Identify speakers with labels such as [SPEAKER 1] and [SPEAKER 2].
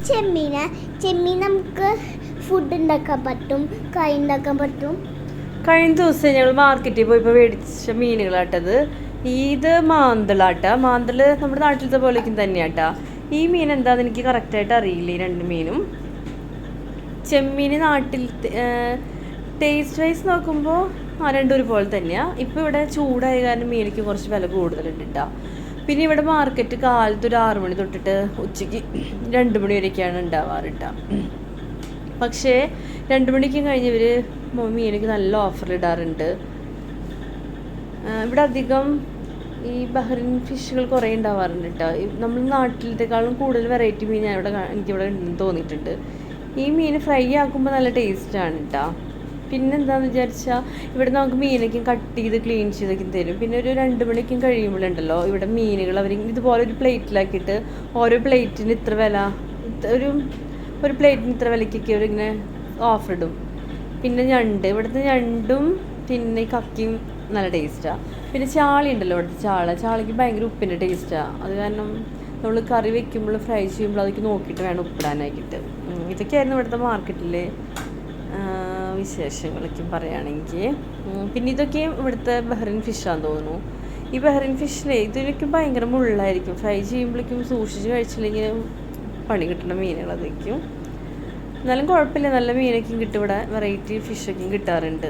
[SPEAKER 1] ചെമ്മീൻ നമുക്ക് ഫുഡ് ഉണ്ടാക്കാൻ പറ്റും, കറി ഉണ്ടാക്കാൻ പറ്റും.
[SPEAKER 2] കഴിഞ്ഞ ദിവസം ഞങ്ങൾ മാർക്കറ്റിൽ പോയപ്പോൾ മേടിച്ച മീനുകളാട്ടത്. ഇത് മാന്തളാട്ടാ. മാന്തള് നമ്മുടെ നാട്ടിലത്തെ പോലേക്കും തന്നെയാട്ടാ. ഈ മീൻ എന്താണെന്ന് എനിക്ക് കറക്റ്റായിട്ട് അറിയില്ല. ഈ രണ്ട് മീനും. ചെമ്മീൻ നാട്ടിൽ ടേസ്റ്റ് വൈസ് നോക്കുമ്പോൾ രണ്ടും ഒരുപോലെ തന്നെയാണ്. ഇപ്പോൾ ഇവിടെ ചൂടായ കാരണം മീനിക്ക് കുറച്ച് വില കൂടുതലുണ്ട് കേട്ടോ. പിന്നെ ഇവിടെ മാർക്കറ്റ് കാലത്ത് ഒരു 6 മണി തൊട്ടിട്ട് ഉച്ചയ്ക്ക് 2 മണി വരെയൊക്കെയാണ് ഉണ്ടാവാറ് കേട്ടോ. പക്ഷേ 2 മണിക്കും കഴിഞ്ഞ് ഇവർ മീനിക്ക് നല്ല ഓഫർ ഇടാറുണ്ട്. ഇവിടെ അധികം ഈ ബഹ്റിൻ ഫിഷുകൾ കുറേ ഉണ്ടാവാറുണ്ട് കേട്ടോ. നമ്മൾ നാട്ടിലത്തെക്കാളും കൂടുതൽ വെറൈറ്റി മീൻ എനിക്കിവിടെ ഉണ്ടെന്ന് തോന്നിയിട്ടുണ്ട്. ഈ മീൻ ഫ്രൈ ആക്കുമ്പോൾ നല്ല ടേസ്റ്റാണ് കേട്ടോ. പിന്നെന്താണെന്ന് വിചാരിച്ചാൽ ഇവിടെ നമുക്ക് മീനൊക്കെ കട്ട് ചെയ്ത് ക്ലീൻ ചെയ്തൊക്കെ തരും. പിന്നെ ഒരു 2 മണിക്കും കഴിയുമ്പോഴുണ്ടല്ലോ ഇവിടെ മീനുകൾ അവർ ഇതുപോലെ ഒരു പ്ലേറ്റിലാക്കിയിട്ട് ഓരോ പ്ലേറ്റിന് ഇത്ര വില, ഒരു പ്ലേറ്റിന് ഇത്ര വിലയ്ക്കൊക്കെ അവരിങ്ങനെ ഓഫർ ഇടും. പിന്നെ ഇവിടുത്തെ ഞണ്ടും പിന്നെ കക്കിയും നല്ല ടേസ്റ്റാണ്. പിന്നെ ചാളി ഉണ്ടല്ലോ, ഇവിടുത്തെ ചാളയ്ക്ക് ഭയങ്കര ഉപ്പിൻ്റെ ടേസ്റ്റാണ്. അത് കാരണം നമ്മൾ കറി വെക്കുമ്പോൾ ഫ്രൈ ചെയ്യുമ്പോൾ അതൊക്കെ നോക്കിയിട്ട് വേണം ഉപ്പിടാനായിട്ട്. ഇതൊക്കെയായിരുന്നു ഇവിടുത്തെ മാർക്കറ്റിലെ വിശേഷങ്ങളൊക്കെ പറയുകയാണെങ്കിൽ. പിന്നെ ഇതൊക്കെ ഇവിടുത്തെ ബഹ്റിൻ ഫിഷാന്ന് തോന്നുന്നു. ഈ ബഹ്റിൻ ഫിഷിലെ ഇതിനൊക്കെ ഭയങ്കര മുള്ളായിരിക്കും. ഫ്രൈ ചെയ്യുമ്പോഴേക്കും സൂക്ഷിച്ച് കഴിച്ചില്ലെങ്കിൽ പണി കിട്ടുന്ന മീനുകളതൊക്കെയും. എന്നാലും കുഴപ്പമില്ല, നല്ല മീനൊക്കെയും കിട്ടും ഇവിടെ. വെറൈറ്റി ഫിഷൊക്കെയും കിട്ടാറുണ്ട്.